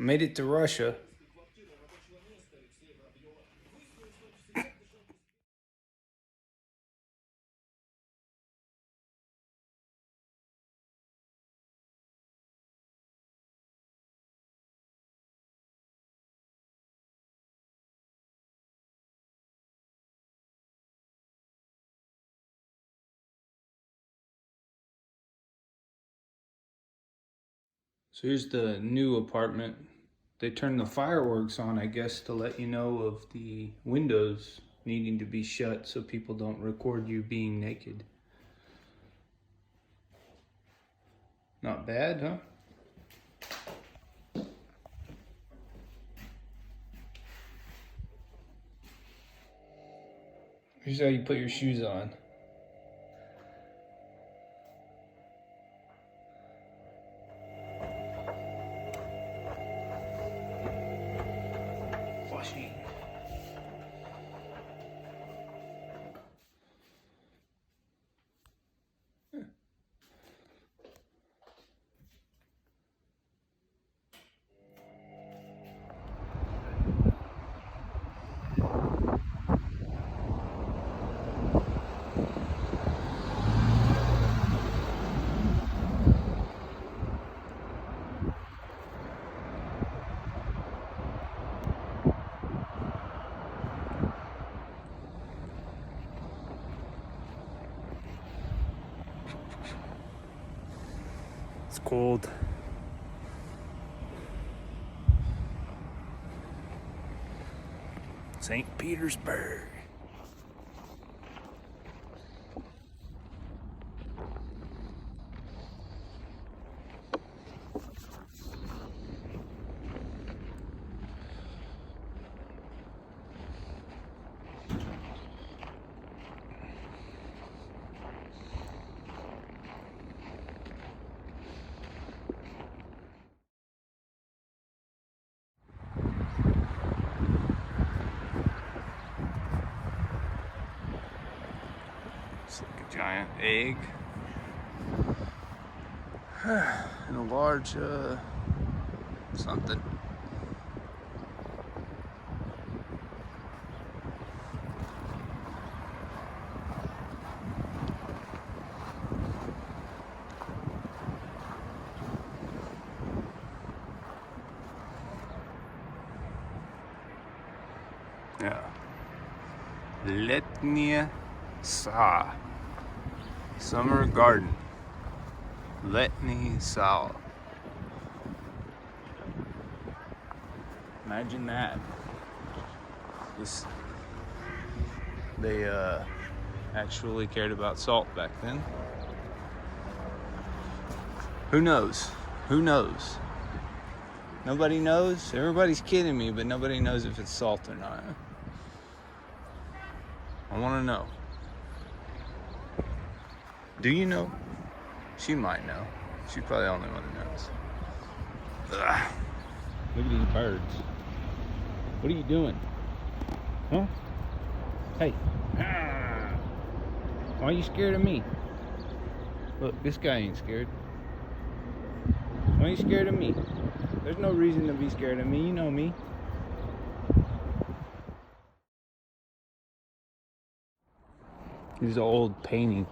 Made it to Russia. So here's the new apartment. They turned the fireworks on, I guess, to let you know of the windows needing to be shut so people don't record you being naked. Not bad, huh? Here's how you put your shoes on. Flushing. It's cold. St. Petersburg. It's like a giant egg. And a large, something. Yeah. Letnia Sa. Summer garden. Letni Sa. Imagine that. They actually cared about salt back then. Who knows? Who knows? Nobody knows? Everybody's kidding me, but nobody knows if it's salt or not. I want to know. Do you know? She might know. She's probably the only one who knows. Ugh. Look at these birds. What are you doing? Huh? Hey. Why are you scared of me? Look, this guy ain't scared. Why are you scared of me? There's no reason to be scared of me. You know me. This is an old painting.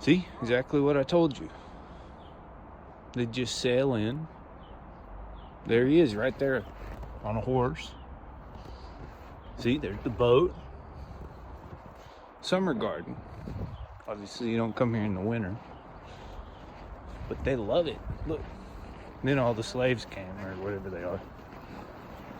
See? Exactly what I told you. They just sail in. There he is right there on a horse. See, there's the boat. Summer garden. Obviously, you don't come here in the winter. But they love it. Look. And then all the slaves came, or whatever they are.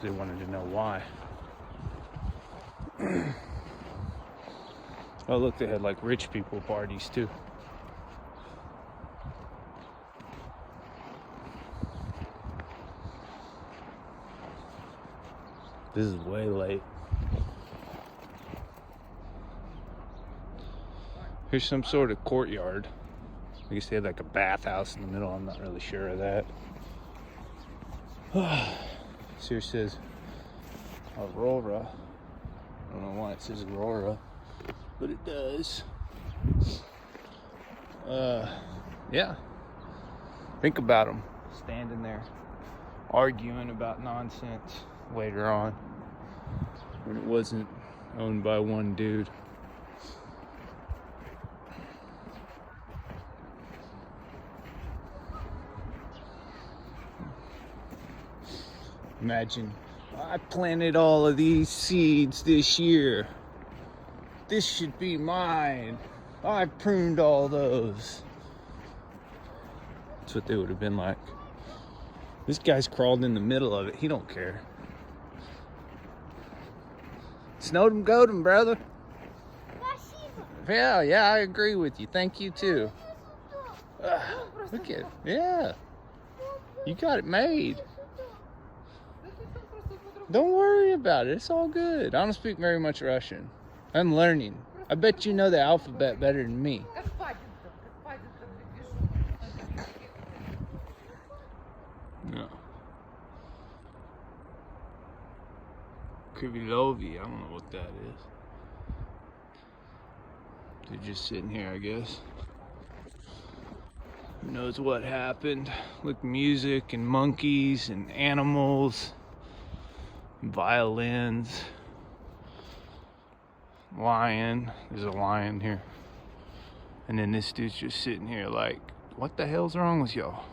They wanted to know why. Oh, look, they had like rich people parties too. This is way late. Here's some sort of courtyard. I guess they had like a bathhouse in the middle. I'm not really sure of that. So here says Aurora. I don't know why it says Aurora, but it does. Yeah. Think about them. standing there arguing about nonsense later on when it wasn't owned by one dude. Imagine, I planted all of these seeds this year. This should be mine. I pruned all those. That's what they would have been like. This guy's crawled in the middle of it. He don't care. Snowed him, goat him, brother. Yeah, I agree with you. Thank you too. Look at it. Yeah. You got it made. Don't worry about it. It's all good. I don't speak very much Russian. I'm learning. I bet you know the alphabet better than me. No. Krivilovi, I don't know what that is. They're just sitting here, I guess. Who knows what happened? Look, music and monkeys and animals. Violins, lion, there's a lion here, and then this dude's just sitting here like, what the hell's wrong with y'all?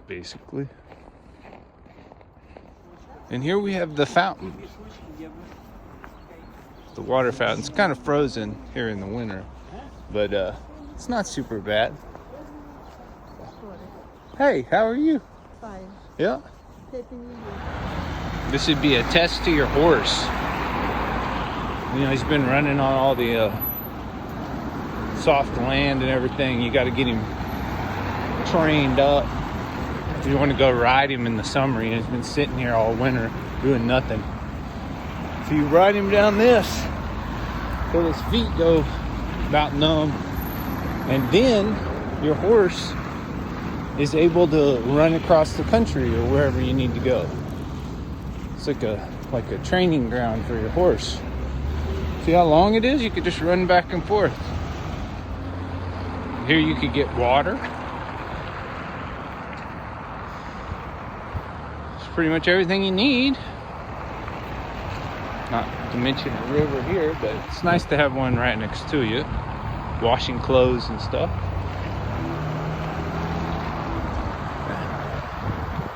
Basically. And here we have the fountain. The water fountain's kind of frozen here in the winter, but it's not super bad. Hey, how are you? Fine. Yeah. Happy New Year. This would be a test to your horse. You know, he's been running on all the soft land and everything. You got to get him trained up. If you want to go ride him in the summer, he's been sitting here all winter doing nothing. So you ride him down this till his feet go about numb, and then your horse is able to run across the country or wherever you need to go. It's like a training ground for your horse. See how long it is? You could just run back and forth. Here you could get water. It's pretty much everything you need. Not to mention a river here, but it's nice to have one right next to you. Washing clothes and stuff.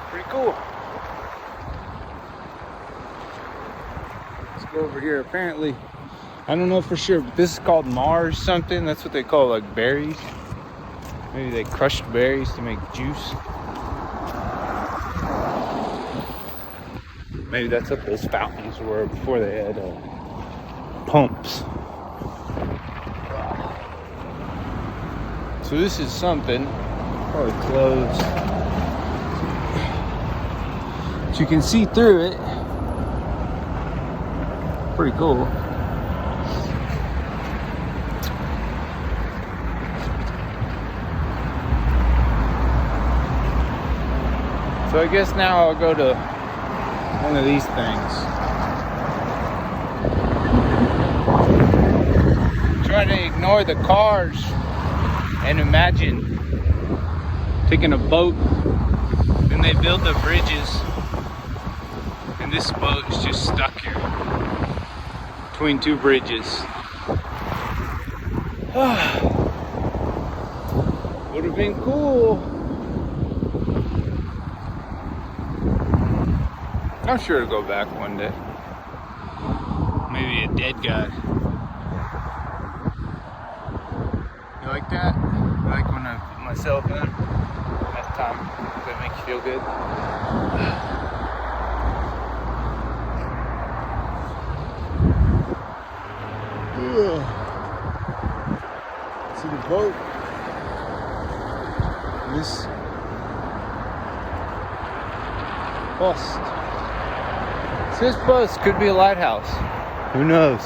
Pretty cool. Let's go over here. Apparently, I don't know for sure, but this is called Mars something. That's what they call like berries. Maybe they crushed berries to make juice. Maybe that's what those fountains were before they had pumps. So this is something, probably closed. But you can see through it. Pretty cool. So I guess now I'll go to one of these things. Try to ignore the cars and imagine taking a boat. Then they build the bridges, and this boat is just stuck here between two bridges. Would have been cool. I'm sure to go back one day. Maybe a dead guy. You like that? I like when I put myself in that time. Does that make you feel good? See the boat? This post. This post could be a lighthouse. Who knows?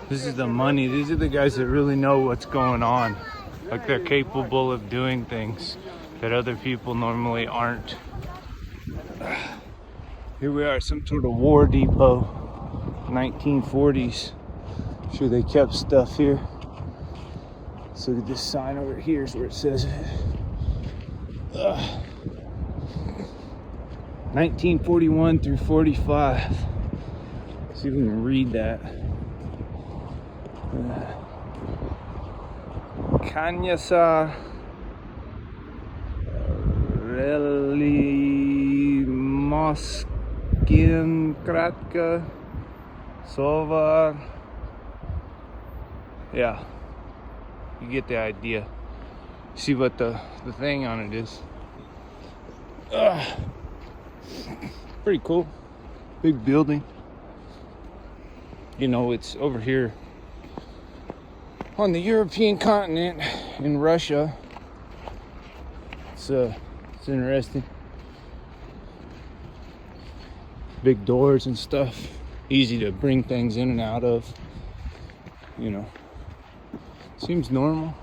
This is the money. These are the guys that really know what's going on. Like they're capable of doing things that other people normally aren't. Here we are, some sort of war depot. 1940s. I'm sure they kept stuff here. Let's look at this sign over here. Is where it says 1941 through 45. See if we can read that. Kanyasa Reli Moskin Kratka Sovar. Yeah, you get the idea. See what the thing on it is. Pretty cool. Big building. You know, it's over here on the European continent in Russia. It's interesting. Big doors and stuff. Easy to bring things in and out of. You know, seems normal.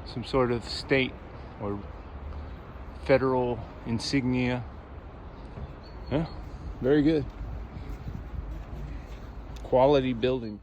Some sort of state or federal insignia. Yeah, very good. Quality building.